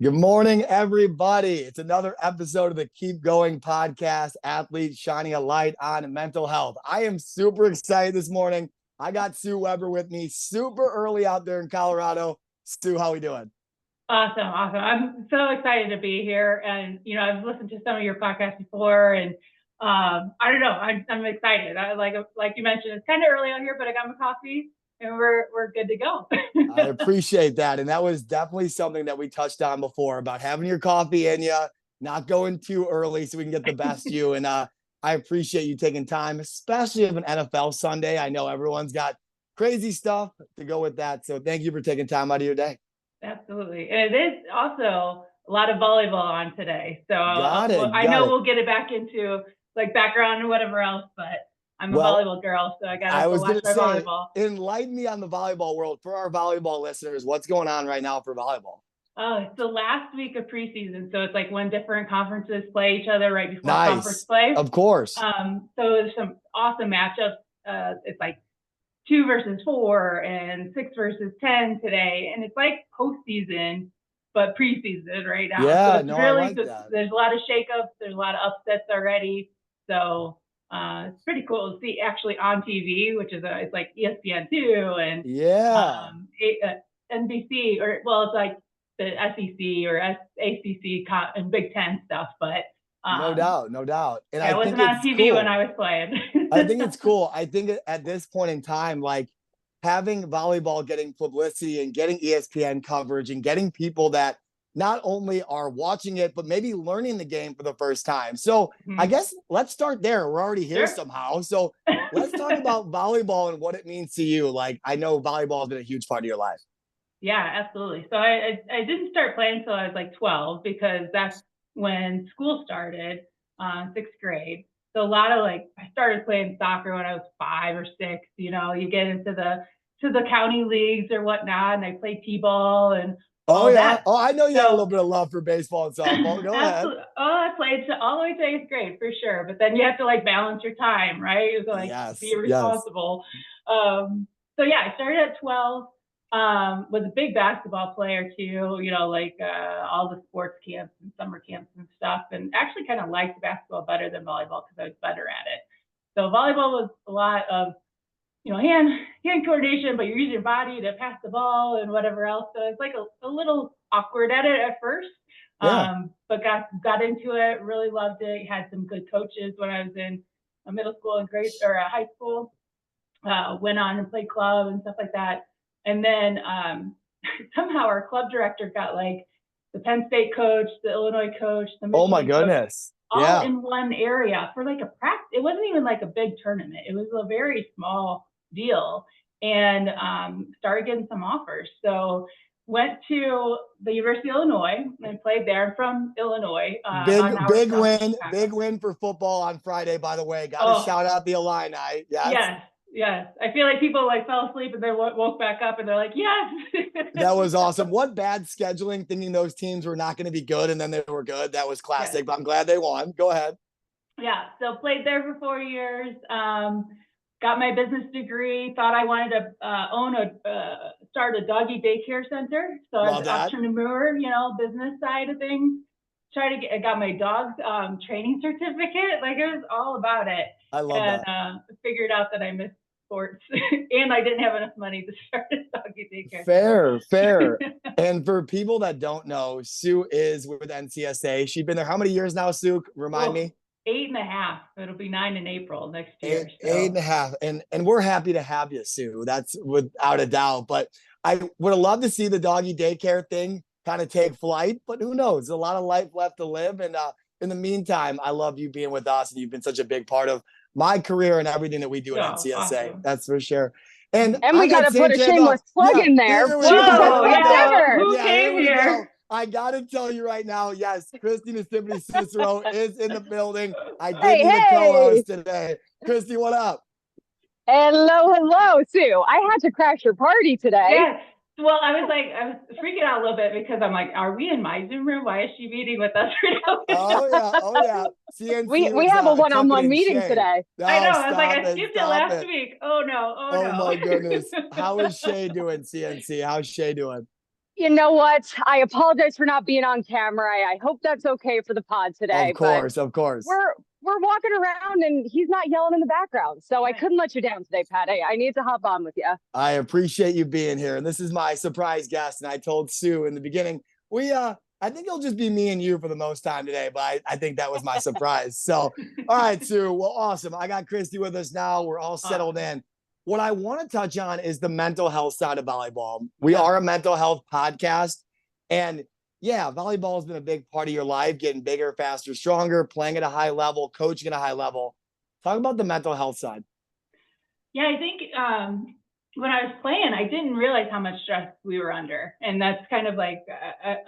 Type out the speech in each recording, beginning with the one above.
Good morning, everybody. It's another episode of the Keep Going podcast, Athletes Shining a Light on Mental Health. I am super excited this morning. I got Sue Weber with me super early out there in Colorado. Sue, how we doing? Awesome. I'm so excited to be here. And, I've listened to some of your podcasts before and I don't know, I'm excited. Like you mentioned, it's kind of early out here, but I got my coffee and we're good to go. I appreciate that. And that was definitely something that we touched on before about having your coffee in you, not going too early so we can get the best you. And I appreciate you taking time, especially of an NFL Sunday. I know everyone's got crazy stuff to go with that. So thank you for taking time out of your day. Absolutely. And it is also a lot of volleyball on today. So I know we'll get it back into like background and whatever else, but I'm a volleyball girl, so I got to watch my volleyball. Enlighten me on the volleyball world for our volleyball listeners. What's going on right now for volleyball? Oh, it's the last week of preseason, so it's like when different conferences play each other right before conference play. Of course. So there's some awesome matchups. It's like 2 versus 4 and 6 versus 10 today, and it's like postseason but preseason right now. Yeah, so I like that. There's a lot of shakeups. There's a lot of upsets already. So it's pretty cool to see actually on TV, which is it's like ESPN2 and NBC, or it's like the SEC or ACC and Big Ten stuff. But no doubt. And I wasn't on TV when I was playing. I think it's cool. I think at this point in time, like having volleyball getting publicity and getting ESPN coverage and getting people that not only are watching it, but maybe learning the game for the first time. So I guess let's start there. We're already here somehow. So let's talk about volleyball and what it means to you. Like, I know volleyball has been a huge part of your life. Yeah, absolutely. So I didn't start playing until I was like 12 because that's when school started, 6th grade. So a lot of I started playing soccer when I was 5 or 6. You get into the county leagues or whatnot, and I played t-ball and that. Oh, I know you had a little bit of love for baseball and softball. Go ahead. I played all the way to 8th grade for sure, but then you have to balance your time, right? So be responsible. I started at 12. Was a big basketball player too, all the sports camps and summer camps and stuff, and actually kind of liked basketball better than volleyball because I was better at it. So volleyball was a lot of, hand coordination, but you're using your body to pass the ball and whatever else. So it's like a little awkward at it at first, but got into it, really loved it. Had some good coaches when I was in middle school and high school. Went on and played club and stuff like that. And then somehow our club director got the Penn State coach, the Illinois coach, the Michigan oh my goodness, coach, all in one area for a practice. It wasn't even a big tournament. It was a very small deal, and started getting some offers. So went to the University of Illinois and played there. I'm from Illinois. Big win for football on Friday, by the way. Got to shout out the Illini. Yes. I feel like people fell asleep and then woke back up and they're like, yes. That was awesome. What bad scheduling, thinking those teams were not going to be good and then they were good. That was classic, but I'm glad they won. Go ahead. Yeah. So played there for 4 years. Got my business degree. Thought I wanted to start a doggy daycare center. So I was an entrepreneur, business side of things. I got my dog's training certificate. It was all about it. I love that. And figured out that I missed sports and I didn't have enough money to start a doggy daycare. Fair. And for people that don't know, Sue is with NCSA. She's been there how many years now, Sue? Remind me. 8.5. It'll be 9 in April next year. 8.5. And we're happy to have you, Sue. That's without a doubt. But I would have loved to see the doggy daycare thing kind of take flight, but who knows? There's a lot of life left to live. And in the meantime, I love you being with us, and you've been such a big part of my career and everything that we do at NCSA. Awesome. That's for sure. And we got to put a shameless plug in there. Who came here? I got to tell you right now, yes, Christy Simply Cicero is in the building. I did need a co-host today. Christy, what up? Hello, Sue. I had to crash your party today. Yes. Well, I was freaking out a little bit because I'm like, are we in my Zoom room? Why is she meeting with us right now? Oh yeah. CNC we have a one-on-one meeting today. I know. I was like, I skipped it last week. Oh no. Oh my goodness. How is Shay doing, CNC? How's Shay doing? You know what? I apologize for not being on camera. I hope that's okay for the pod today. Of course. We're walking around and he's not yelling in the background. So I couldn't let you down today, Pat. I need to hop on with you. I appreciate you being here. And this is my surprise guest. And I told Sue in the beginning, I think it'll just be me and you for the most time today, but I think that was my surprise. So, all right, Sue. Well, awesome. I got Christy with us now. We're all settled in. What I want to touch on is the mental health side of volleyball. We are a mental health podcast. And yeah, volleyball has been a big part of your life, getting bigger, faster, stronger, playing at a high level, coaching at a high level. Talk about the mental health side. Yeah, I think when I was playing, I didn't realize how much stress we were under. And that's kind of like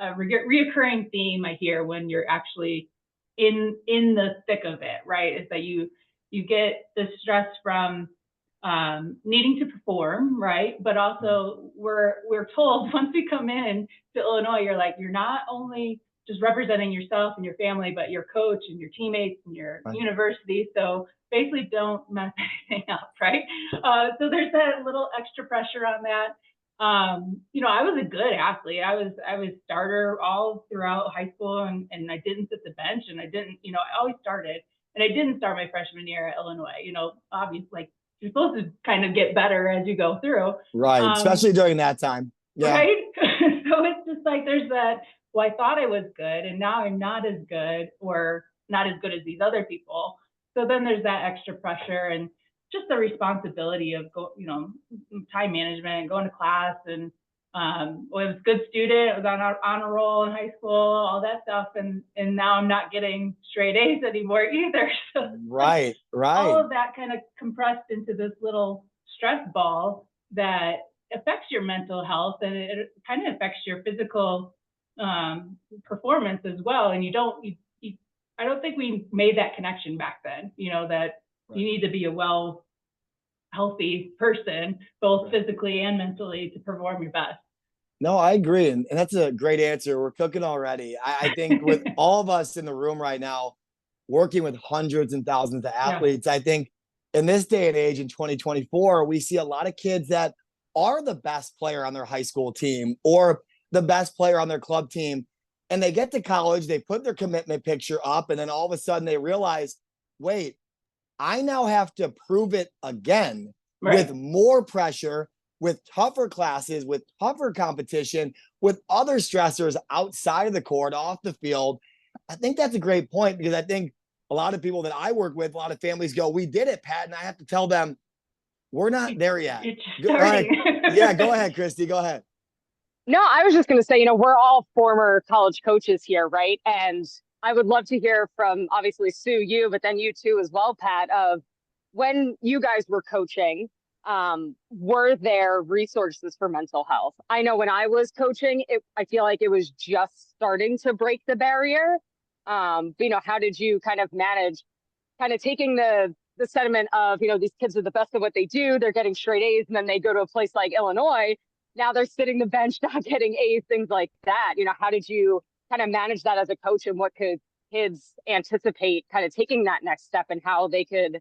a reoccurring theme I hear when you're actually in the thick of it, right? Is that you get the stress from needing to perform, right? But also we're told once we come in to Illinois, you're not only just representing yourself and your family, but your coach and your teammates and your university. So basically don't mess anything up, right? So there's that little extra pressure on that. I was a good athlete. I was starter all throughout high school and I didn't sit the bench and I didn't, I always started and I didn't start my freshman year at Illinois, obviously like you're supposed to kind of get better as you go through. Right. Especially during that time. Yeah. Right. So it's just like, there's that, well, I thought I was good and now I'm not as good or not as good as these other people. So then there's that extra pressure and just the responsibility of time management and going to class and I was a good student. I was on an honor roll in high school, all that stuff. And now I'm not getting straight A's anymore either. So right. All of that kind of compressed into this little stress ball that affects your mental health and it kind of affects your physical performance as well. And I don't think we made that connection back then, that you need to be a healthy person, both physically and mentally to perform your best. No, I agree. And that's a great answer. We're cooking already. I think with all of us in the room right now, working with hundreds and thousands of athletes, I think in this day and age in 2024, we see a lot of kids that are the best player on their high school team or the best player on their club team. And they get to college, they put their commitment picture up, and then all of a sudden they realize, wait, I now have to prove it again with more pressure, with tougher classes, with tougher competition, with other stressors outside of the court, off the field. I think that's a great point because I think a lot of people that I work with, a lot of families go, we did it, Pat. And I have to tell them, we're not there yet. Yeah, go ahead, Christy. Go ahead. No, I was just going to say, we're all former college coaches here, right? And I would love to hear from, obviously, Sue, you, but then you too as well, Pat, of when you guys were coaching, were there resources for mental health? I know when I was coaching, I feel like it was just starting to break the barrier. But, how did you kind of manage kind of taking the sentiment of, these kids are the best at what they do, they're getting straight A's, and then they go to a place like Illinois, now they're sitting the bench, not getting A's, things like that. How did you kind of manage that as a coach and what could kids anticipate kind of taking that next step and how they could,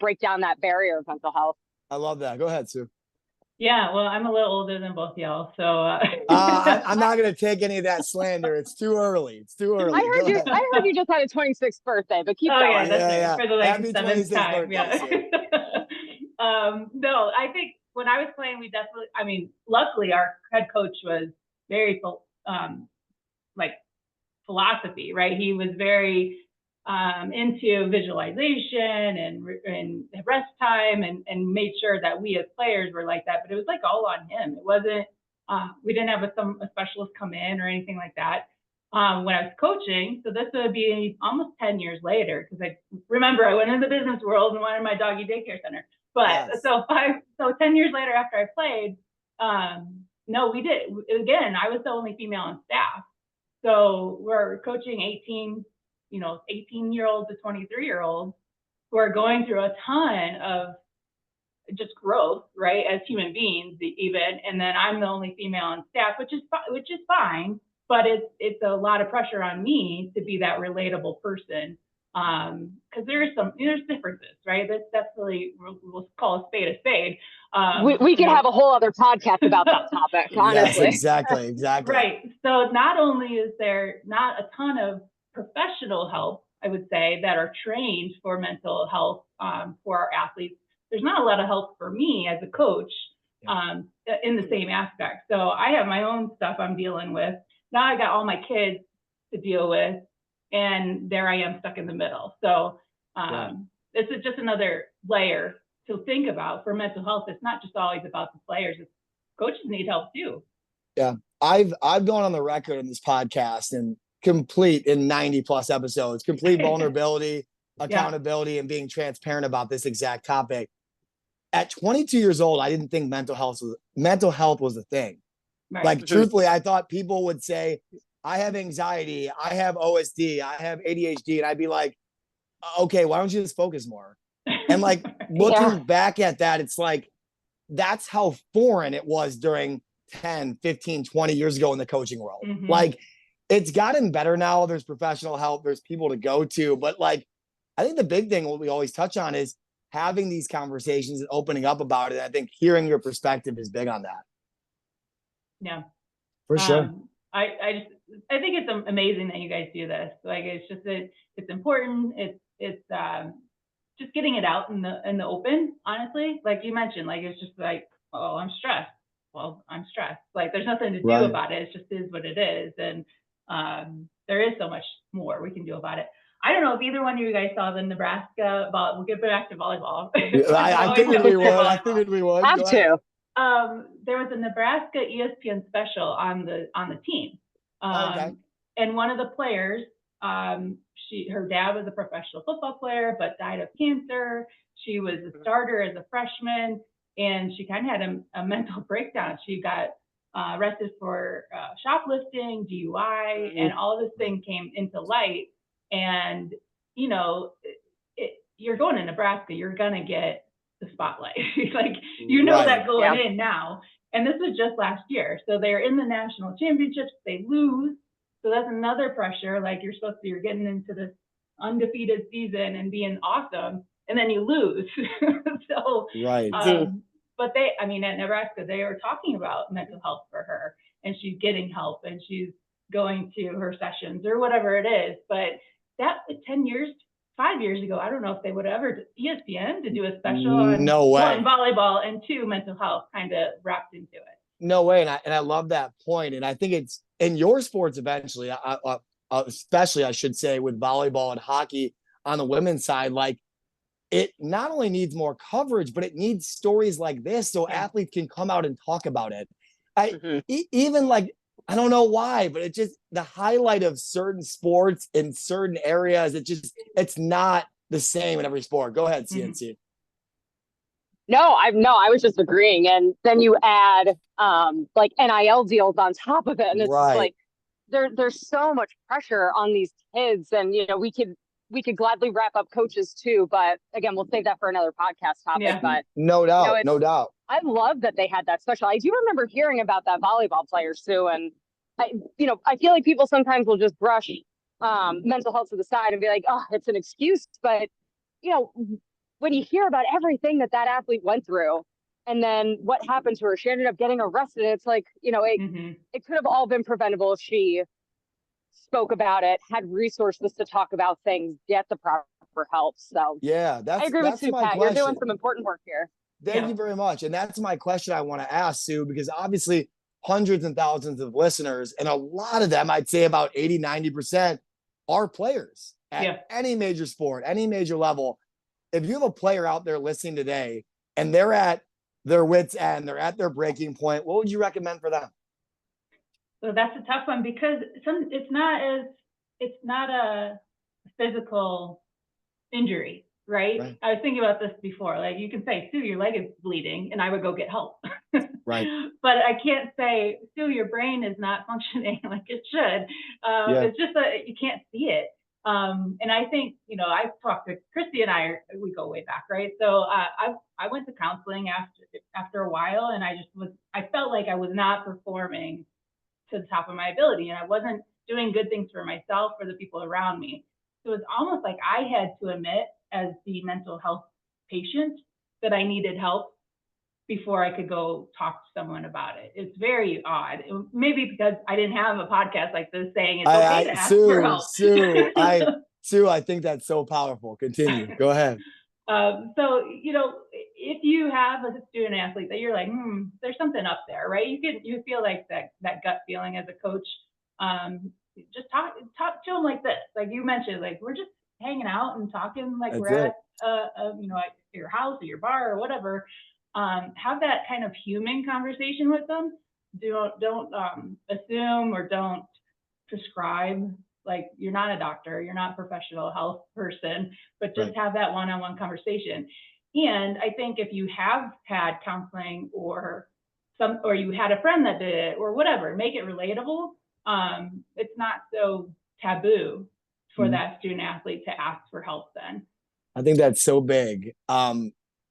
break down that barrier of mental health? I love that. Go ahead, Sue. Yeah, well, I'm a little older than both y'all, so I'm not going to take any of that slander. It's too early. I heard you just had a 26th birthday, but keep going. Yeah, that's right. For the like seventh time. Yeah. No, I think when I was playing, we definitely. Luckily, our head coach was very philosophy, right? He was very into visualization and rest time and made sure that we as players were like that, but it was like all on him. It wasn't, we didn't have a specialist come in or anything like that when I was coaching. So this would be almost 10 years later, because I remember I went into the business world and wanted my doggy daycare center. But so 10 years later after I played, no, we did. Again, I was the only female on staff. So we're coaching 18-year-olds to 23-year-olds who are going through a ton of just growth, right, as human beings even. And then I'm the only female on staff, which is fine, but it's a lot of pressure on me to be that relatable person Because there's differences, right? That's definitely, we'll call a spade a spade. We could have a whole other podcast about that topic, honestly. Yes, exactly. Right. So not only is there not a ton of professional help, I would say, that are trained for mental health for our athletes, there's not a lot of help for me as a coach in the same aspect. So I have my own stuff I'm dealing with. Now I got all my kids to deal with, and there I am stuck in the middle. So this is just another layer to think about for mental health. It's not just always about the players. Coaches need help too. Yeah. I've gone on the record in this podcast and complete in 90 plus episodes, complete vulnerability, accountability, and being transparent about this exact topic. At 22 years old, I didn't think mental health was a thing. Right. Like, truthfully, I thought people would say, I have anxiety, I have OSD, I have ADHD. And I'd be like, okay, why don't you just focus more? And like looking back at that, it's like, that's how foreign it was during 10, 15, 20 years ago in the coaching world. Like, it's gotten better now. There's professional help, there's people to go to. But like, I think the big thing, what we always touch on, is having these conversations and opening up about it. I think hearing your perspective is big on that. Yeah, for sure. I think it's amazing that you guys do this. Like, it's just it's important. It's just getting it out in the open. Honestly, like you mentioned, like, it's just like, oh, I'm stressed. Well, I'm stressed. Like, there's nothing to do about it. It just is what it is. And there is so much more we can do about it. I don't know if either one of you guys saw the Nebraska ball. We'll get back to volleyball. I figured we would. Have to. There was a Nebraska ESPN special on the team. And one of the players, her dad was a professional football player, but died of cancer. She was a starter as a freshman, and she kind of had a mental breakdown. She got arrested for shoplifting, DUI, and all this thing came into light. And, you know, you're going to Nebraska, you're going to get the spotlight. Like, you know that going in now. And this was just last year. So they're in the national championships, they lose. So that's another pressure. Like, you're getting into this undefeated season and being awesome, and then you lose. So, but at Nebraska, they are talking about mental health for her, and she's getting help, and she's going to her sessions or whatever it is. But that 5 years ago, I don't know if they would ever ESPN to do a special on one, volleyball, and two, mental health kind of wrapped into it. No way. And I love that point. And I think it's in your sports eventually, especially I should say with volleyball and hockey on the women's side, like, it not only needs more coverage, but it needs stories like this so athletes can come out and talk about it. Even like, I don't know why, but it just, the highlight of certain sports in certain areas, it's not the same in every sport. Go ahead, CNC. No, I was just agreeing. And then you add like NIL deals on top of it. And it's like, there's so much pressure on these kids. And, you know, we could gladly wrap up coaches too, but again, we'll save that for another podcast topic. But no doubt. I love that they had that special. I do remember hearing about that volleyball player, Sue, and I feel like people sometimes will just brush mental health to the side and be like, oh, it's an excuse. But, you know, when you hear about everything that athlete went through, and then what happened to her, she ended up getting arrested. It's like, you know, it could have all been preventable if she spoke about it, had resources to talk about things, get the proper help. So I agree with Sue, Pat. You're doing some important work here. Thank you very much. And that's my question I want to ask, Sue, because obviously hundreds and thousands of listeners, and a lot of them, I'd say about 80, 90% are players at any major sport, any major level. If you have a player out there listening today and they're at their wits' end, they're at their breaking point, what would you recommend for them? So that's a tough one, because it's not a physical injury, right? I was thinking about this before. Like, you can say, Sue, your leg is bleeding, and I would go get help. Right. But I can't say, Sue, your brain is not functioning like it should. It's just that you can't see it. And I think, you know, I've talked to Christy, and we go way back, right? So I went to counseling after a while, and I felt like I was not performing to the top of my ability, and I wasn't doing good things for myself or the people around me. So it's almost like I had to admit as the mental health patient that I needed help before I could go talk to someone about it. It's very odd. Maybe because I didn't have a podcast like this saying it's okay to ask for help. Sue, I think that's so powerful. Continue. Go ahead. So, if you have a student athlete that you're like, there's something up there, right? You feel like that gut feeling as a coach. Just talk to them like this. Like you mentioned, like we're just hanging out and talking like we're at your house or your bar or whatever. Have that kind of human conversation with them. Don't assume or don't prescribe. Like you're not a doctor, you're not a professional health person, but just have that one-on-one conversation. And I think if you have had counseling or you had a friend that did it or whatever, make it relatable. It's not so taboo for that student athlete to ask for help then. I think that's so big.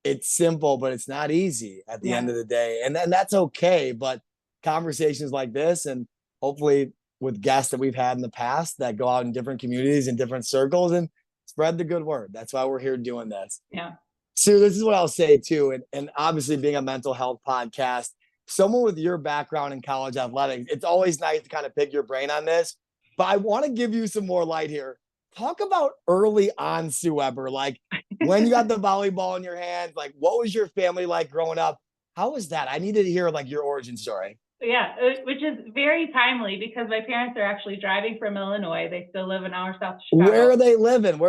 It's simple, but it's not easy at the end of the day. And that's okay. But conversations like this, and hopefully with guests that we've had in the past that go out in different communities and different circles and spread the good word. That's why we're here doing this. Yeah. Sue, this is what I'll say too. And obviously being a mental health podcast, someone with your background in college athletics, it's always nice to kind of pick your brain on this, but I want to give you some more light here. Talk about early on, Sue Weber, like when you got the volleyball in your hands, like what was your family like growing up? How was that? I needed to hear like your origin story. Yeah, which is very timely because my parents are actually driving from Illinois. They still live an hour south of Chicago. Where are they living?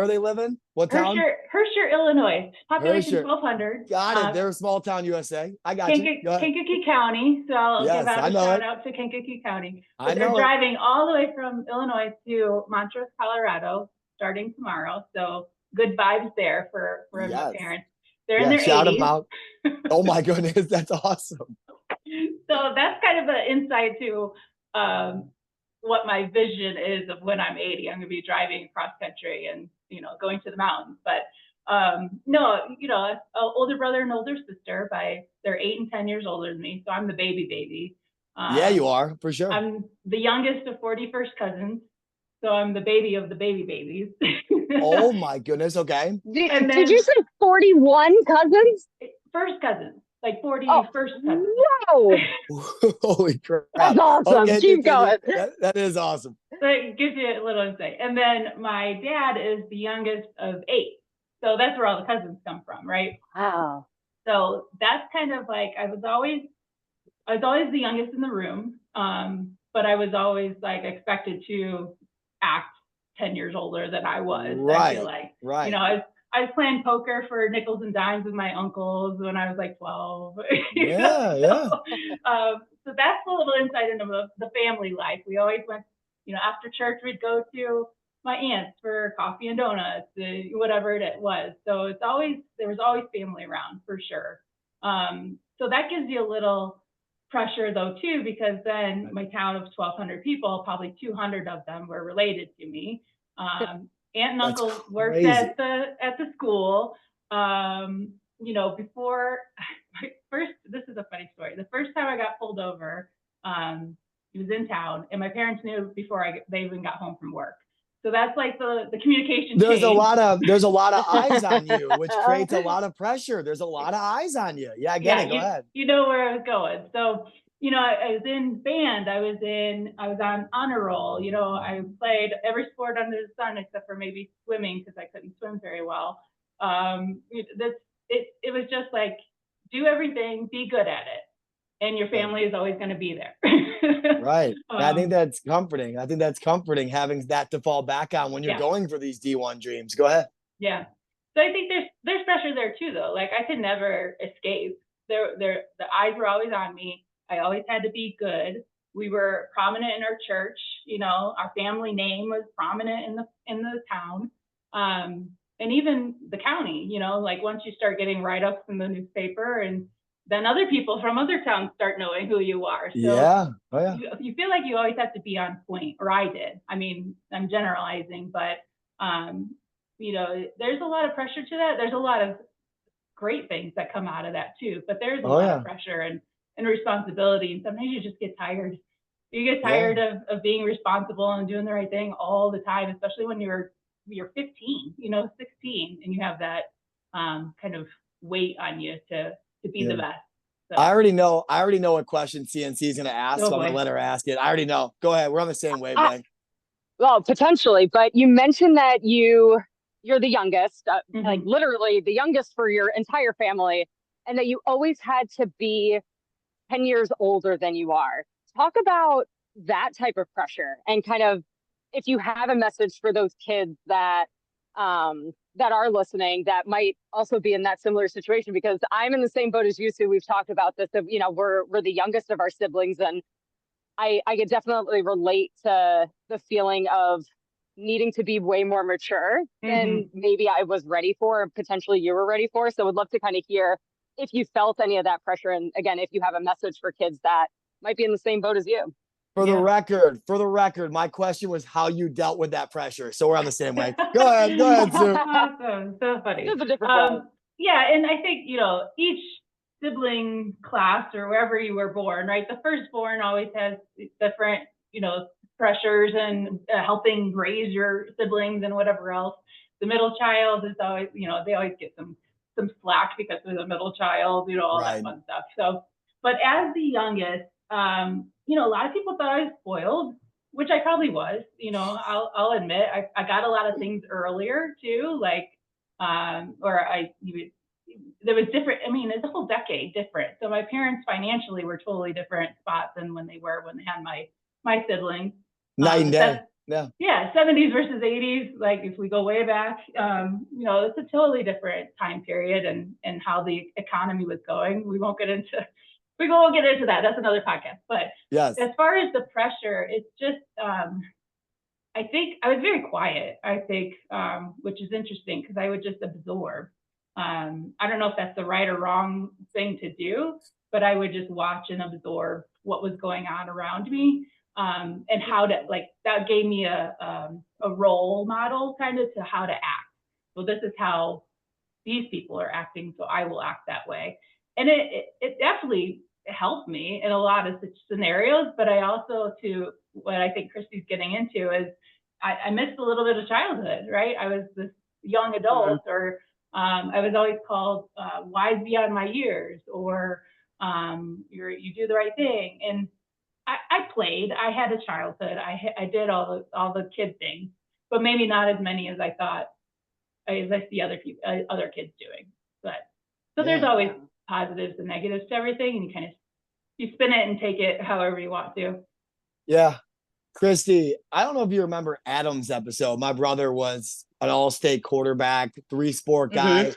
What town? Herscher, Illinois. Population 1,200. Got it. They're a small town, USA. I got you. Kankakee County. So I'll give out a shout out to Kankakee County. But they're driving all the way from Illinois to Montrose, Colorado, starting tomorrow. So good vibes there for my parents. They're in their 80s. Shout them out. Oh my goodness, that's awesome. So that's kind of an insight to what my vision is of when I'm 80. I'm going to be driving cross country and, going to the mountains. But no, an older brother and older sister they're 8 and 10 years older than me. So I'm the baby. Yeah, you are, for sure. I'm the youngest of 41st cousins. So I'm the baby of the babies. Oh my goodness. Okay. Did you say 41 cousins? First cousins. Like 41st cousins. Whoa! Holy crap. That's awesome. Okay, keep going. That is awesome. So it gives you a little insight. And then my dad is the youngest of 8. So that's where all the cousins come from, right? Wow. So that's kind of like I was always the youngest in the room. But I was always like expected to act 10 years older than I was. Right. I feel like. Right. I was playing poker for nickels and dimes with my uncles when I was like 12. Yeah. So that's a little insight into the family life. We always went, after church, we'd go to my aunt's for coffee and donuts, whatever it was. So there was always family around for sure. So that gives you a little pressure though too, because then my town of 1,200 people, probably 200 of them were related to me. Aunt and uncle worked at the school. Before this is a funny story. The first time I got pulled over, it was in town, and my parents knew before they even got home from work. So that's like the communication. There's a lot of eyes on you, which creates a lot of pressure. There's a lot of eyes on you. Yeah, I get it. Go ahead. You know where I was going. So I was in band. I was on honor roll. I played every sport under the sun except for maybe swimming because I couldn't swim very well. It was just like do everything, be good at it, and your family is always going to be there. Right. I think that's comforting. Having that to fall back on when you're going for these D1 dreams. Go ahead. Yeah. So I think there's pressure there too, though. Like I could never escape. The eyes were always on me. I always had to be good. We were prominent in our church. Our family name was prominent in the town, and even the county. Like once you start getting write-ups in the newspaper, and then other people from other towns start knowing who you are. So you feel like you always have to be on point, or I did. I mean, I'm generalizing, but there's a lot of pressure to that. There's a lot of great things that come out of that too, but there's a lot of pressure and responsibility, and sometimes you just get tired. You get tired of being responsible and doing the right thing all the time, especially when you're you're 15, 16, and you have that kind of weight on you to be the best. So. I already know what question CNC is going to ask, so I'm going to let her ask it. I already know. Go ahead. We're on the same wavelength. Well, potentially, but you mentioned that you're the youngest, like literally the youngest for your entire family, and that you always had to be 10 years older than you are. Talk about that type of pressure, and kind of if you have a message for those kids that that are listening that might also be in that similar situation, because I'm in the same boat as you, Sue. We've talked about this, we're the youngest of our siblings, and I could definitely relate to the feeling of needing to be way more mature than maybe I was ready for, or potentially you were ready for. So would love to kind of hear if you felt any of that pressure. And again, if you have a message for kids that might be in the same boat as you. For the record, my question was how you dealt with that pressure. So we're on the same way. Go ahead, Sue. Awesome. So funny. It's a different yeah, and I think, each sibling class or wherever you were born, right? The firstborn always has different, pressures and helping raise your siblings and whatever else. The middle child is always, they always get some slack because they're the middle child, all that fun stuff. So, but as the youngest, a lot of people thought I was spoiled, which I probably was. I'll admit I got a lot of things earlier too, like there was different. I mean, it's a whole decade different. So my parents financially were totally different spots than when they had my siblings. Night and day. Yeah, 70s versus 80s. Like if we go way back, it's a totally different time period and how the economy was going. We won't get into that. That's another podcast. But as far as the pressure, it's just I think I was very quiet. I think, which is interesting because I would just absorb. I don't know if that's the right or wrong thing to do, but I would just watch and absorb what was going on around me. And how to, that gave me a role model kind of to how to act. So this is how these people are acting, so I will act that way. And it definitely helped me in a lot of scenarios, but I also, to what I think Christy's getting into, is I missed a little bit of childhood, right? I was this young adult, or I was always called wise beyond my years, or you do the right thing. And I played. I had a childhood. I did all the kid things, but maybe not as many as I thought as I see other kids doing. But so there's always positives and negatives to everything, and you spin it and take it however you want to. Yeah, Christy, I don't know if you remember Adam's episode. My brother was an all-state quarterback, 3-sport guy.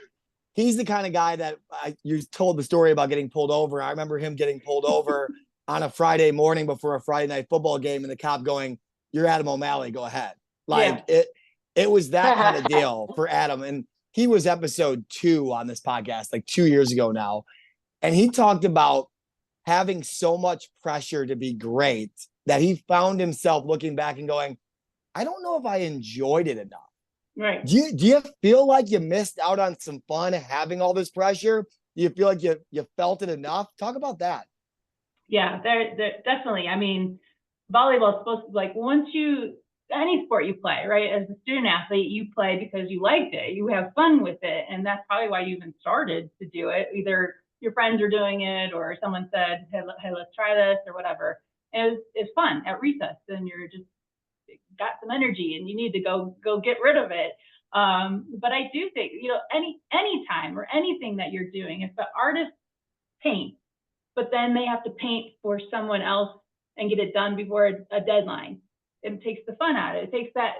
He's the kind of guy that you told the story about getting pulled over. I remember him getting pulled over on a Friday morning before a Friday night football game, and the cop going, "You're Adam O'Malley, go ahead." It was that kind of deal for Adam. And he was episode 2 on this podcast, 2 years ago now. And he talked about having so much pressure to be great that he found himself looking back and going, I don't know if I enjoyed it enough. Right. Do you feel like you missed out on some fun having all this pressure? Do you feel like you felt it enough? Talk about that. Yeah, there definitely. I mean, volleyball is supposed to, any sport you play, right? As a student athlete, you play because you liked it. You have fun with it. And that's probably why you even started to do it. Either your friends were doing it, or someone said, hey, let's try this, or whatever. And it's fun at recess, and you're just got some energy and you need to go get rid of it. But I do think, any time or anything that you're doing, if the artist paints, but then they have to paint for someone else and get it done before a deadline, it takes the fun out of it. It takes that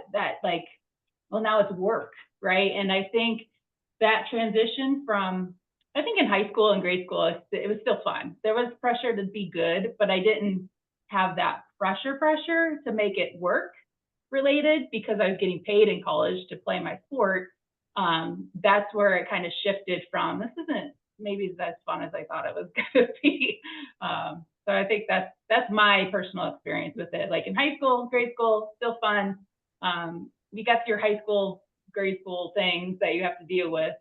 now it's work, right? And I think that transition from, I think in high school and grade school, it was still fun. There was pressure to be good, but I didn't have that pressure to make it work related, because I was getting paid in college to play my sport. That's where it kind of shifted from, this isn't maybe as fun as I thought it was going to be. So I think that's my personal experience with it. In high school, grade school, still fun. You got your high school, grade school things that you have to deal with,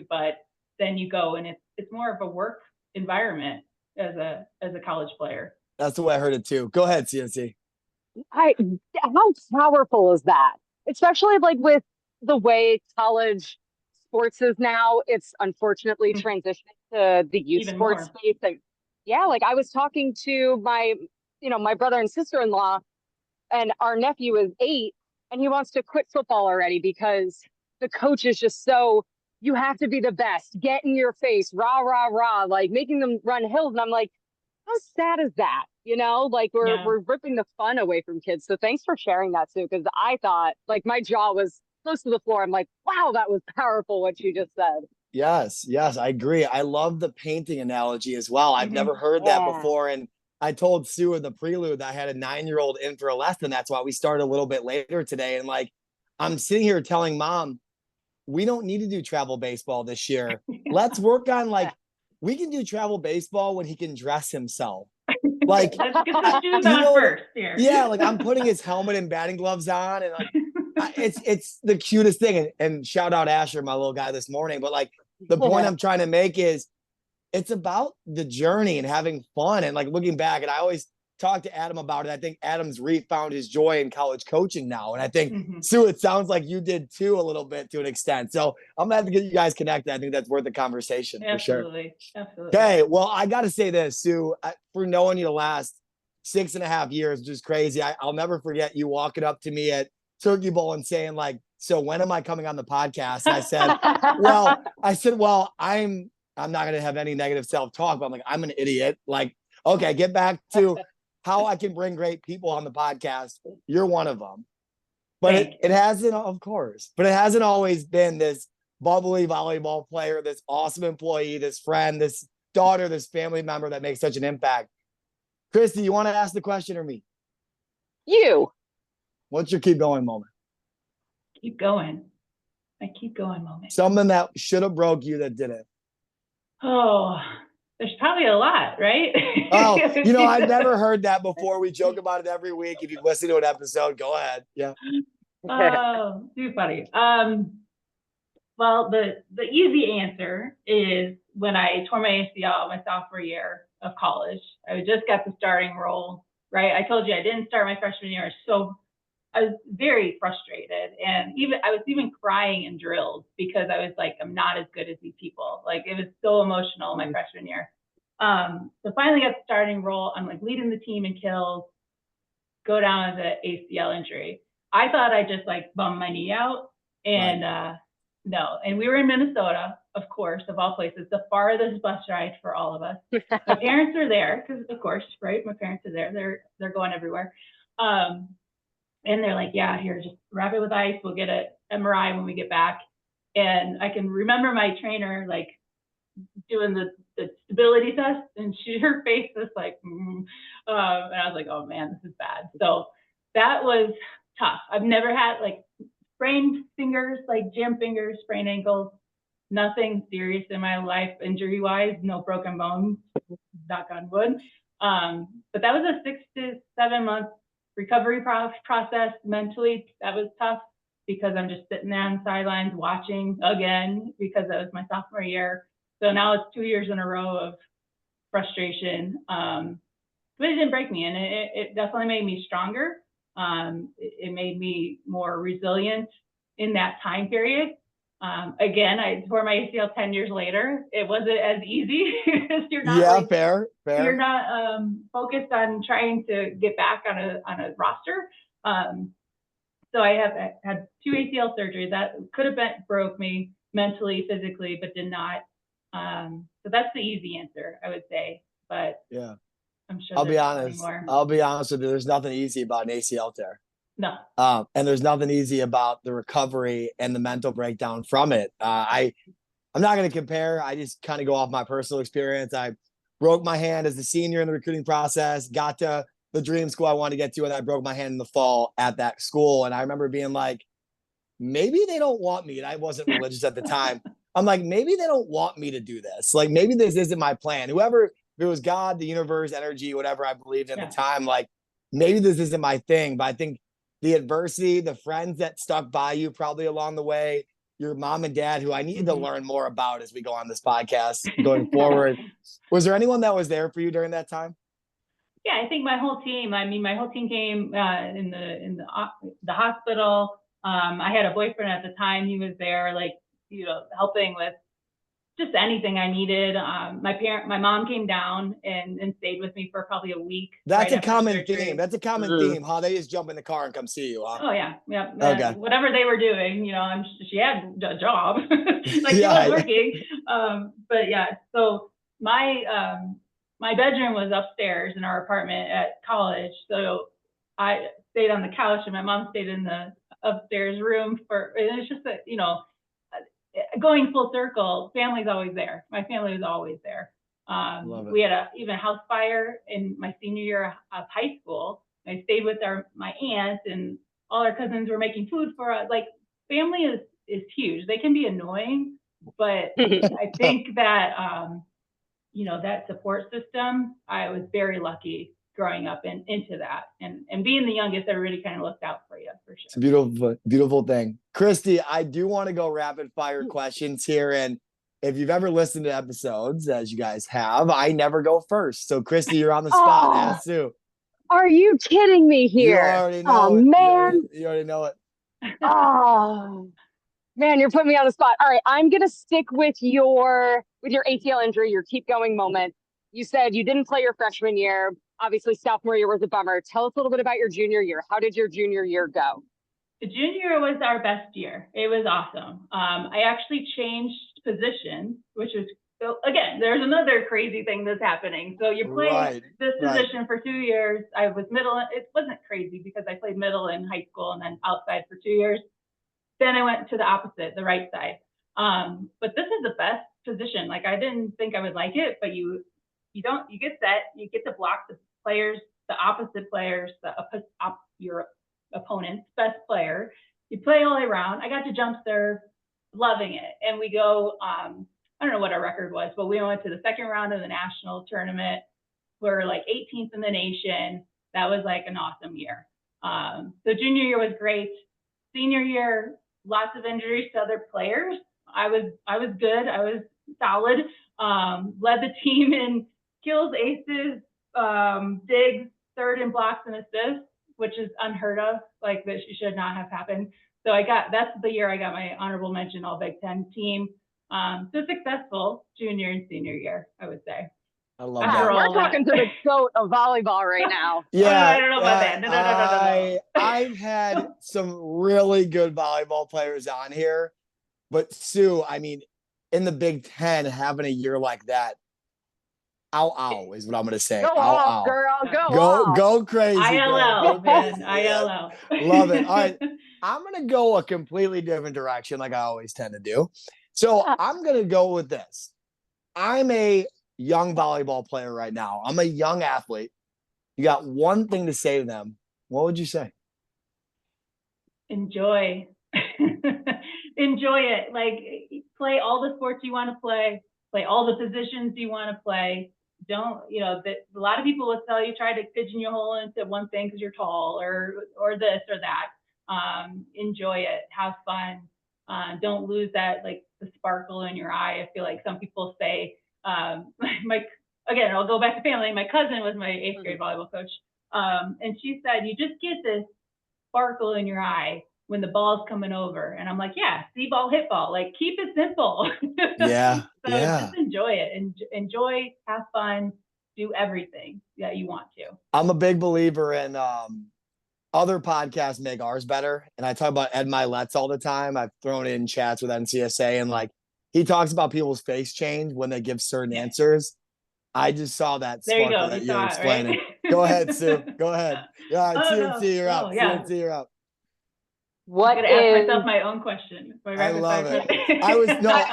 but then you go and it's more of a work environment as a college player. That's the way I heard it too. Go ahead, CNC. How powerful is that? Especially with the way college sports is now, it's unfortunately transitioning to the youth Even sports more. space. And yeah, like I was talking to my brother and sister-in-law, and our nephew is 8 and he wants to quit football already because the coach is just so, you have to be the best, get in your face, rah, rah, rah, like making them run hills. And I'm like, how sad is that? Like we're ripping the fun away from kids. So thanks for sharing that too, because I thought like my jaw was close to the floor. I'm like, wow, that was powerful what you just said. Yes, I agree. I love the painting analogy as well. I've never heard that before. And I told Sue in the prelude that I had a 9-year-old in for a lesson. That's why we started a little bit later today. And like, I'm sitting here telling Mom, we don't need to do travel baseball this year. Let's work on we can do travel baseball when he can dress himself. Like, let's get the shoes on first here. Yeah, like I'm putting his helmet and batting gloves on, and like it's the cutest thing. And shout out Asher, my little guy, this morning. But like the point I'm trying to make is it's about the journey and having fun and like looking back. And I always talk to Adam about it. I think Adam's refound his joy in college coaching now. And I think, Sue, it sounds like you did too, a little bit to an extent. So I'm gonna have to get you guys connected. I think that's worth the conversation for sure. Absolutely. Okay, well, I got to say this, Sue, for knowing you the last 6.5 years, which is crazy. I'll never forget you walking up to me at Turkey Bowl and saying like, so when am I coming on the podcast? And I said, well, I'm not going to have any negative self-talk, but I'm like, I'm an idiot. Like, okay, get back to how I can bring great people on the podcast. You're one of them. But it hasn't, of course, but it hasn't always been this bubbly volleyball player, this awesome employee, this friend, this daughter, this family member that makes such an impact. Christy, you want to ask the question or me? You. What's your keep going moment? Keep going. I keep going moment. Something that should have broke you that didn't. Oh, there's probably a lot, right? Oh, I've never heard that before. We joke about it every week. If you've listened to an episode, go ahead. Yeah. Oh, too funny. Well, the easy answer is when I tore my ACL my sophomore year of college. I just got the starting role, right? I told you I didn't start my freshman year, so I was very frustrated, and I was even crying in drills because I was like, I'm not as good as these people. Like it was so emotional my freshman year. So finally got the starting role. I'm like leading the team in kills, go down with an ACL injury. I thought I just like bummed my knee out, and no. And we were in Minnesota, of course, of all places, the farthest bus ride for all of us. My parents are there because, of course, right? My parents are there. They're going everywhere. And they're like, yeah, here, just wrap it with ice. We'll get an MRI when we get back. And I can remember my trainer like doing the stability test, and her face was like, and I was like, oh man, this is bad. So that was tough. I've never had like sprained fingers, like jam fingers, sprained ankles, nothing serious in my life injury wise, no broken bones, knock on wood. But that was a 6 to 7 month recovery process. Mentally, that was tough because I'm just sitting there on the sidelines watching again because that was my sophomore year. So now it's 2 years in a row of frustration. But it didn't break me, and it definitely made me stronger. It made me more resilient in that time period. Again, I tore my ACL 10 years later. It wasn't as easy because you're not fair. You're not focused on trying to get back on a roster. So I have had 2 ACL surgeries that could have broke me mentally, physically, but did not. So that's the easy answer, I would say. But yeah, I'm sure I'll be honest with you. There's nothing easy about an ACL tear. No. And there's nothing easy about the recovery and the mental breakdown from it. I'm not going to compare. I just kind of go off my personal experience. I broke my hand as a senior in the recruiting process, got to the dream school I wanted to get to, and I broke my hand in the fall at that school. And I remember being like, maybe they don't want me. And I wasn't religious at the time. I'm like, maybe they don't want me to do this. Like, maybe this isn't my plan. Whoever, if it was God, the universe, energy, whatever I believed in at the time, like, maybe this isn't my thing. But I think the adversity, the friends that stuck by you probably along the way, your mom and dad, who I need to learn more about as we go on this podcast going forward. Was there anyone that was there for you during that time? Yeah, I think my whole team. I mean, my whole team came in the hospital. I had a boyfriend at the time. He was there, like, helping with just anything I needed. My mom came down and stayed with me for probably a week. That's a common theme. That's a common theme. How they just jump in the car and come see you. Huh? Oh yeah. Okay. Whatever they were doing, she had a job, like she was working. But yeah, so my bedroom was upstairs in our apartment at college. So I stayed on the couch and my mom stayed in the upstairs room and it's just that, going full circle, family's always there. My family was always there. We had even a house fire in my senior year of high school. I stayed with my aunt, and all our cousins were making food for us. Like, family is huge. They can be annoying, but I think that that support system, I was very lucky growing up into that, and being the youngest, everybody kind of looked out for you, for sure. It's a beautiful, beautiful thing. Christy, I do want to go rapid fire questions here. And if you've ever listened to episodes, as you guys have, I never go first. So Christy, you're on the spot. Ask Sue. Are you kidding me here? You already know it. Man. You already know it. Oh, man, you're putting me on the spot. All right, I'm going to stick with your ACL injury, your keep going moment. You said you didn't play your freshman year. Obviously, sophomore year was a bummer. Tell us a little bit about your junior year. How did your junior year go? The junior year was our best year. It was awesome. I actually changed position, which was, so again, there's another crazy thing that's happening. So you play this position for 2 years. I was middle. It wasn't crazy because I played middle in high school and then outside for 2 years. Then I went to the opposite, the right side. But this is the best position. Like, I didn't think I would like it, but you get set, you get to block the players, the opposite players, your opponent's best player. You play all the way around. I got to jump serve, loving it. And we go, I don't know what our record was, but we went to the second round of the national tournament. We're like 18th in the nation. That was like an awesome year. So junior year was great. Senior year, lots of injuries to other players. I was good. I was solid. Led the team in kills, aces, digs, third in blocks and assists, which is unheard of. Like, that should not have happened. So that's the year I got my honorable mention All Big Ten team. So successful junior and senior year, I would say. I love that. We're talking to the GOAT of volleyball right now. Yeah. I don't know about that. No. I've had some really good volleyball players on here, but Sue, I mean, in the Big Ten, having a year like that, ow is what I'm gonna say. Go off, girl. Go crazy. ILL, man. ILL. Love it. All right. I'm gonna go a completely different direction, like I always tend to do. So I'm gonna go with this. I'm a young volleyball player right now. I'm a young athlete. You got one thing to say to them. What would you say? Enjoy. Enjoy it. Like, play all the sports you want to play all the positions you want to play. Don't, a lot of people will tell you, try to pigeonhole into one thing because you're tall or this or that. Enjoy it. Have fun. Don't lose that, like, the sparkle in your eye. I feel like some people say, again, I'll go back to family. My cousin was my 8th grade volleyball coach. And she said, you just get this sparkle in your eye when the ball's coming over. And I'm like, yeah, see ball, hit ball. Like, keep it simple. Yeah. Just enjoy it and enjoy, have fun, do everything that you want to. I'm a big believer in other podcasts make ours better. And I talk about Ed Milet's all the time. I've thrown in chats with NCSA, and like, he talks about people's face change when they give certain answers. I just saw that sparkle that you're explaining. Right? Go ahead, Sue. Go ahead. Yeah, CNC, you're up. CNC, you're up. I'm gonna ask myself my own question. I love it.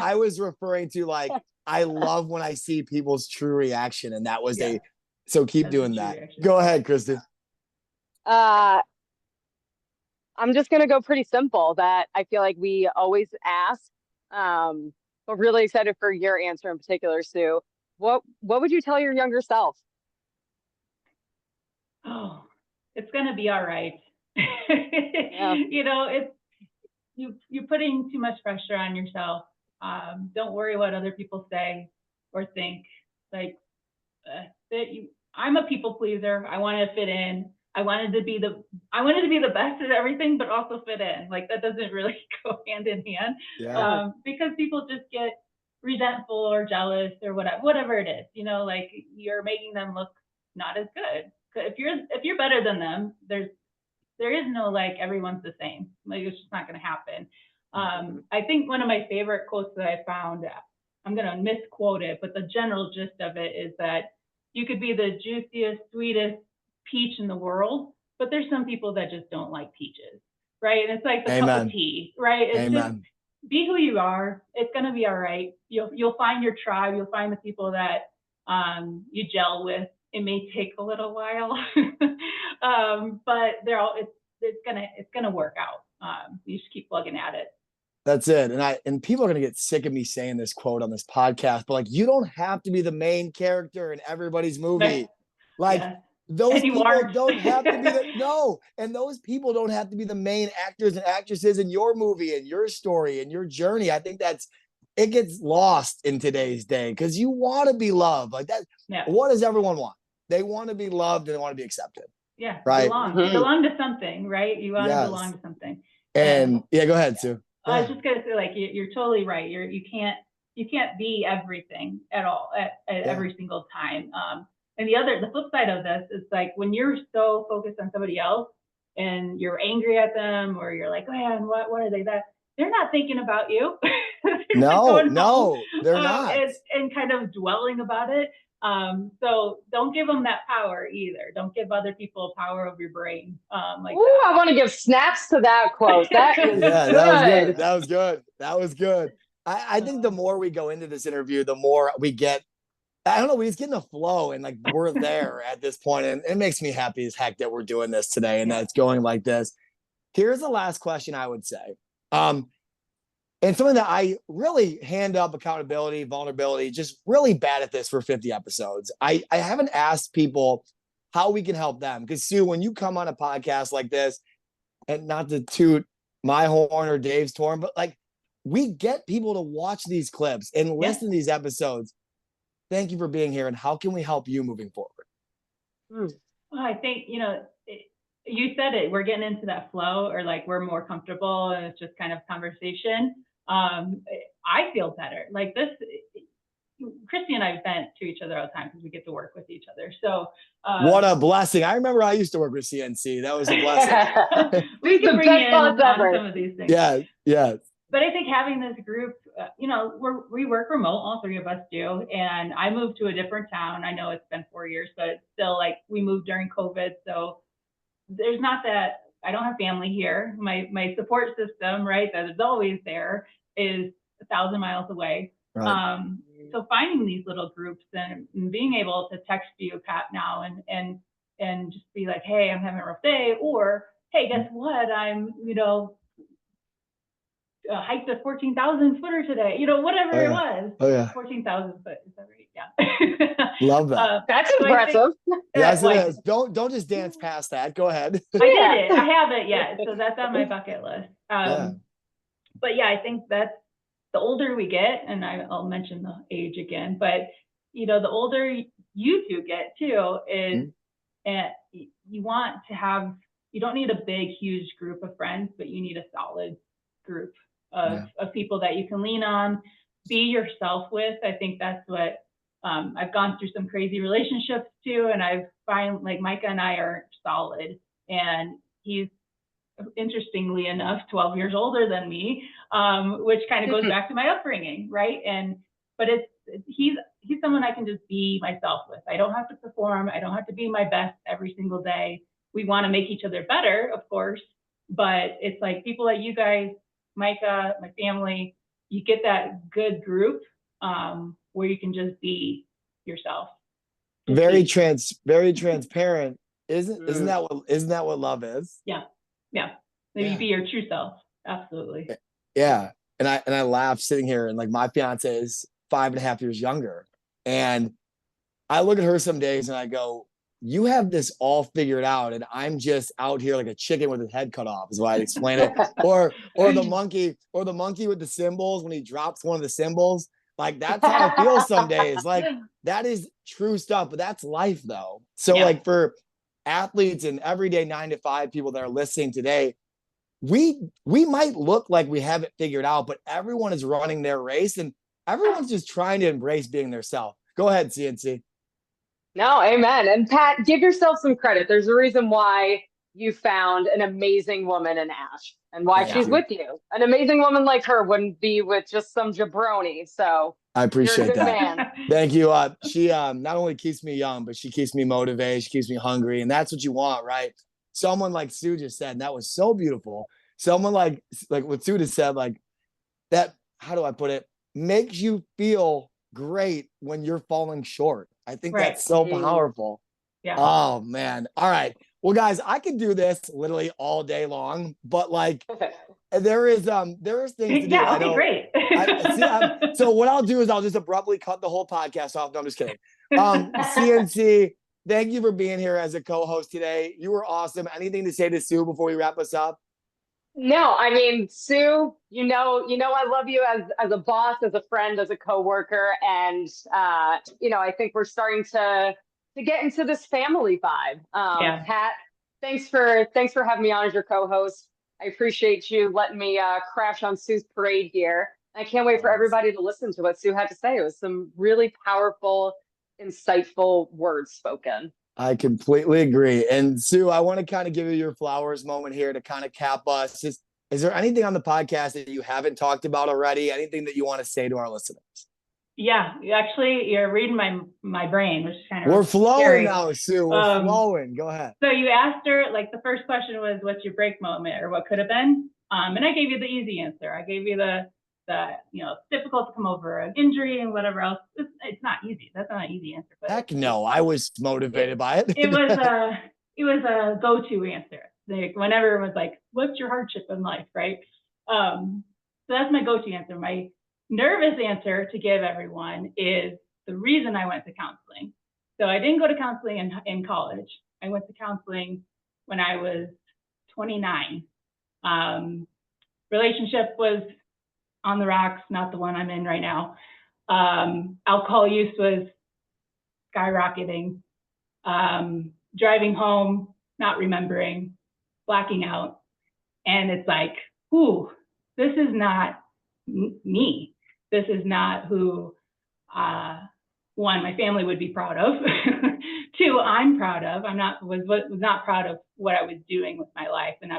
I was referring to, like, I love when I see people's true reaction, and that was so keep doing that. Reaction. Go ahead, Kristen. I'm just gonna go pretty simple. That I feel like we always ask. But really excited for your answer in particular, Sue. What would you tell your younger self? Oh, it's gonna be all right. Yeah. It's you're putting too much pressure on yourself. Don't worry what other people say or think. Like, I'm a people pleaser. I want to fit in. I wanted to be the best at everything, but also fit in. Like that doesn't really go hand in hand. Yeah. Because people just get resentful or jealous or whatever it is, you know, like you're making them look not as good. If you're better than them, there is no like everyone's the same. Like it's just not going to happen. I think one of my favorite quotes that I found, I'm going to misquote it, but the general gist of it is that you could be the juiciest, sweetest peach in the world, but there's some people that just don't like peaches, right? And it's like the cup of tea, right? It's just be who you are. It's going to be all right. You'll find your tribe. You'll find the people that you gel with. It may take a little while, but it's gonna work out. You just keep plugging at it. That's it. And people are gonna get sick of me saying this quote on this podcast, but like, you don't have to be the main character in everybody's movie. Like those people don't have to be and those people don't have to be the main actors and actresses in your movie and your story and your journey. I think it gets lost in today's day because you want to be loved like that. Yeah. What does everyone want? They want to be loved and they want to be accepted. Yeah. Right. Belong to something, right? You want to belong to something. And go ahead, Sue. I was just gonna say, like, you're totally right. You can't be everything at all at every single time. And the flip side of this is like when you're so focused on somebody else and you're angry at them or you're like, man, what are they that? They're not thinking about you. No, they're not. And kind of dwelling about it. So don't give them that power either. Don't give other people power over your brain. I want to give snaps to that quote. That is good. That was good. I think the more we go into this interview, the more we get, I don't know, we just get in the flow and like we're there at this point. And it makes me happy as heck that we're doing this today and that it's going like this. Here's the last question I would say. And something that I really hand up accountability, vulnerability, just really bad at this for 50 episodes. I haven't asked people how we can help them. Because Sue, when you come on a podcast like this, and not to toot my horn or Dave's horn, but like we get people to watch these clips and listen to these episodes. Thank you for being here. And how can we help you moving forward? Well, I think, you said it, we're getting into that flow or like we're more comfortable and it's just kind of conversation. I feel better like this. Christy and I vent to each other all the time because we get to work with each other. So what a blessing. I remember I used to work with CNC. That was a blessing. We can bring in on some of these things. Yeah. But I think having this group, we work remote, all three of us do. And I moved to a different town. I know it's been 4 years, but it's still like we moved during COVID. So there's not that, I don't have family here. My support system, right, that is always there is 1,000 miles away. Right. So finding these little groups and being able to text you, Pat, now and just be like, hey, I'm having a rough day, or hey, guess what? I'm, hiked a 14,000 footer today, whatever it was. 14,000 foot. Is that right? Yeah. Love that. That's impressive. Yes, it is. Don't just dance past that. Go ahead. I did it. I haven't yet. So that's on my bucket list. But yeah, I think that's the older we get, and I'll mention the age again, but the older you two get too is you want to have, you don't need a big, huge group of friends, but you need a solid group of people that you can lean on, be yourself with. I think that's what I've gone through some crazy relationships too. And I've found like Micah and I are solid, and he's interestingly enough 12 years older than me, which kind of goes back to my upbringing, right? But he's someone I can just be myself with. I don't have to perform. I don't have to be my best every single day. We want to make each other better, of course, but it's like people like you guys, Micah, my family, you get that good group where you can just be yourself. Very transparent. Isn't that what love is? Yeah. Maybe be your true self. Absolutely. Yeah. And I laugh sitting here, and like my fiance is 5.5 years younger. And I look at her some days and I go, you have this all figured out, and I'm just out here like a chicken with his head cut off, is why I explain it. or the monkey with the cymbals when he drops one of the cymbals. Like that's how I feel some days. Like that is true stuff, but that's life though. So like for athletes and everyday 9-to-5 people that are listening today, we might look like we have it figured out, but everyone is running their race and everyone's just trying to embrace being their self. Go ahead, CNC. No, amen. And Pat, give yourself some credit. There's a reason why you found an amazing woman in Ash and why she's with you. An amazing woman like her wouldn't be with just some jabroni. So I appreciate that. Man. Thank you. She not only keeps me young, but she keeps me motivated. She keeps me hungry. And that's what you want, right? Someone like Sue just said, and that was so beautiful. Someone like what Sue just said, like that, how do I put it? Makes you feel great when you're falling short. I think that's so powerful. Yeah. Oh man. All right. Well, guys, I could do this literally all day long, but like there is things to do. Yeah, okay, great. So what I'll do is I'll just abruptly cut the whole podcast off. No, I'm just kidding. CNC, thank you for being here as a co-host today. You were awesome. Anything to say to Sue before we wrap us up? No, I mean, Sue, you know, I love you as a boss, as a friend, as a coworker, and I think we're starting to get into this family vibe. Pat, thanks for having me on as your co-host. I appreciate you letting me crash on Sue's parade here. I can't wait for everybody to listen to what Sue had to say. It was some really powerful, insightful words spoken. I completely agree. And Sue, I want to kind of give you your flowers moment here to kind of cap us. Is there anything on the podcast that you haven't talked about already? Anything that you want to say to our listeners? Yeah, you're reading my brain, which is kind of We're flowing scary. Now, Sue. We're flowing. Go ahead. So you asked her, like, the first question was, what's your break moment or what could have been? And I gave you the easy answer. I gave you the it's difficult to come over an injury and whatever else. It's not easy. That's not an easy answer. But heck no, I was motivated by it. It was a go-to answer. Like whenever it was like, what's your hardship in life, right? So that's my go-to answer. My nervous answer to give everyone is the reason I went to counseling. So I didn't go to counseling in college. I went to counseling when I was 29. Relationship was on the rocks, not the one I'm in right now. Alcohol use was skyrocketing. Driving home, not remembering, blacking out. And it's like, this is not me. This is not who, one, my family would be proud of. Two, I'm proud of. Was not proud of what I was doing with my life. And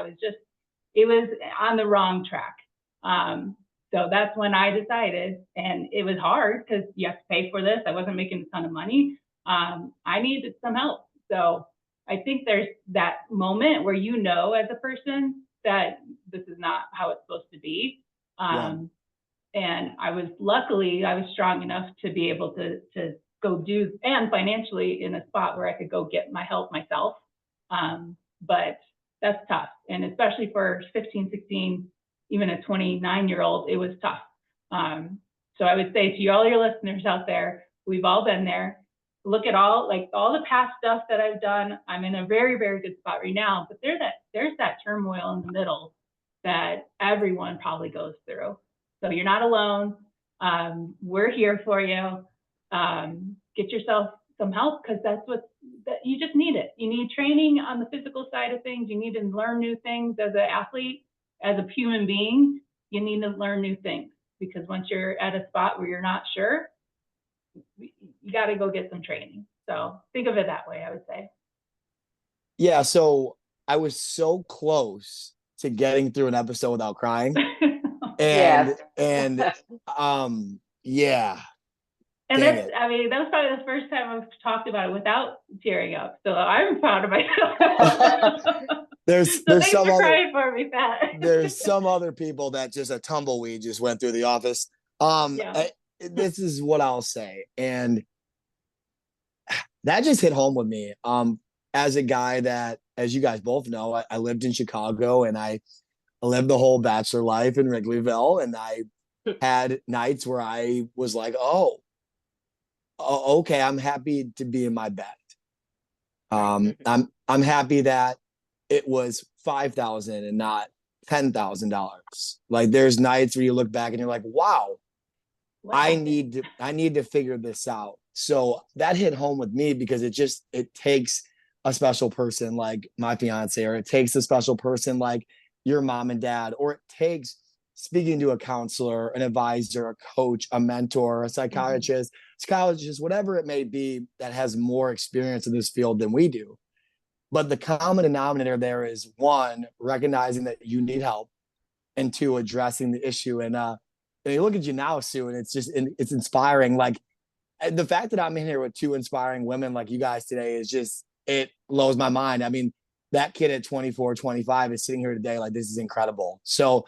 it was on the wrong track. So that's when I decided, and it was hard because you have to pay for this. I wasn't making a ton of money. I needed some help. So I think there's that moment where as a person that this is not how it's supposed to be. And I was strong enough to be able to go do, and financially in a spot where I could go get my help myself. But that's tough. And especially for 15, 16, even a 29-year-old, it was tough. So I would say to all your listeners out there, we've all been there. Look at all the past stuff that I've done. I'm in a very, very good spot right now, but there's that turmoil in the middle that everyone probably goes through. So you're not alone. We're here for you. Get yourself some help because you just need it. You need training on the physical side of things. You need to learn new things as an athlete. As a human being, you need to learn new things because once you're at a spot where you're not sure, you got to go get some training. So think of it that way, I would say. Yeah. So I was so close to getting through an episode without crying. Yeah. And that was probably the first time I've talked about it without tearing up. So I'm proud of myself. There's some crying for me, Pat. There's some other people that just a tumbleweed just went through the office. This is what I'll say, and that just hit home with me. As a guy that, as you guys both know, I lived in Chicago and I lived the whole bachelor life in Wrigleyville, and I had nights where I was like, okay, I'm happy to be in my bed. I'm happy that it was $5,000 and not $10,000. Like there's nights where you look back and you're like, wow, I need to figure this out. So that hit home with me because it takes a special person like my fiance, or it takes a special person like your mom and dad, or it takes speaking to a counselor, an advisor, a coach, a mentor, a psychiatrist, whatever it may be, that has more experience in this field than we do. But the common denominator there is, one, recognizing that you need help, and two, addressing the issue. And you look at you now, Sue, and it's inspiring. Like, the fact that I'm in here with two inspiring women like you guys today is just, it blows my mind. I mean, that kid at 24, 25 is sitting here today. Like, this is incredible. So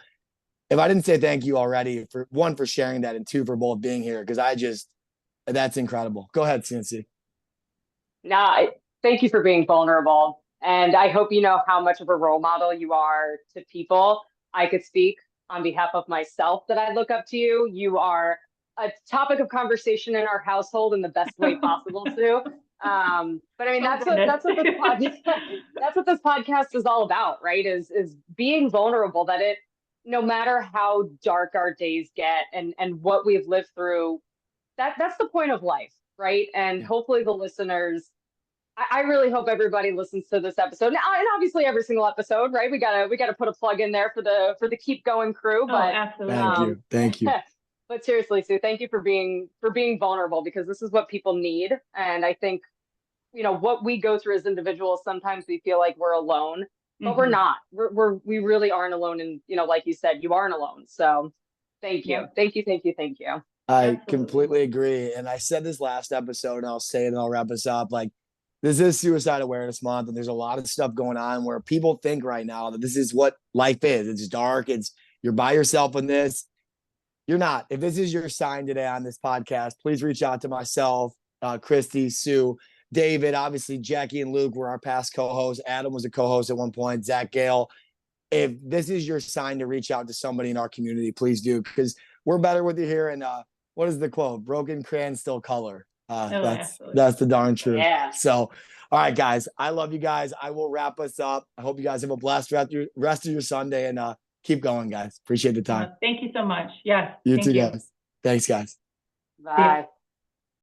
if I didn't say thank you already, for one, for sharing that, and two, for both being here, because that's incredible. Go ahead, CNC. No, thank you for being vulnerable. And I hope you know how much of a role model you are to people. I could speak on behalf of myself that I look up to you. You are a topic of conversation in our household in the best way possible, Sue. But I mean, that's what this podcast is all about, right? Is being vulnerable, that no matter how dark our days get and what we've lived through, that's the point of life, right? And hopefully the listeners, I really hope everybody listens to this episode. Now, and obviously every single episode, right? We gotta put a plug in there for the Keep Going crew. But absolutely. Thank you. But seriously, Sue, thank you for being vulnerable, because this is what people need. And I think, what we go through as individuals, sometimes we feel like we're alone. But we're not. We really aren't alone. And, like you said, you aren't alone. So thank you. Yeah. Thank you. I completely agree. And I said this last episode, and I'll say it and I'll wrap us up. Like, this is Suicide Awareness Month, and there's a lot of stuff going on where people think right now that this is what life is. It's dark. You're by yourself in this. You're not. If this is your sign today on this podcast, please reach out to myself, Christy, Sue, David, obviously Jackie and Luke were our past co-hosts. Adam was a co-host at one point, Zach Gale. If this is your sign to reach out to somebody in our community, please do, because we're better with you here. And what is the quote? Broken crayons still color. That's the darn truth. Yeah. So, all right, guys, I love you guys. I will wrap us up. I hope you guys have a blessed rest of your Sunday, and keep going, guys. Appreciate the time. Thank you so much. Yes. You too, guys. Thanks, guys. Bye.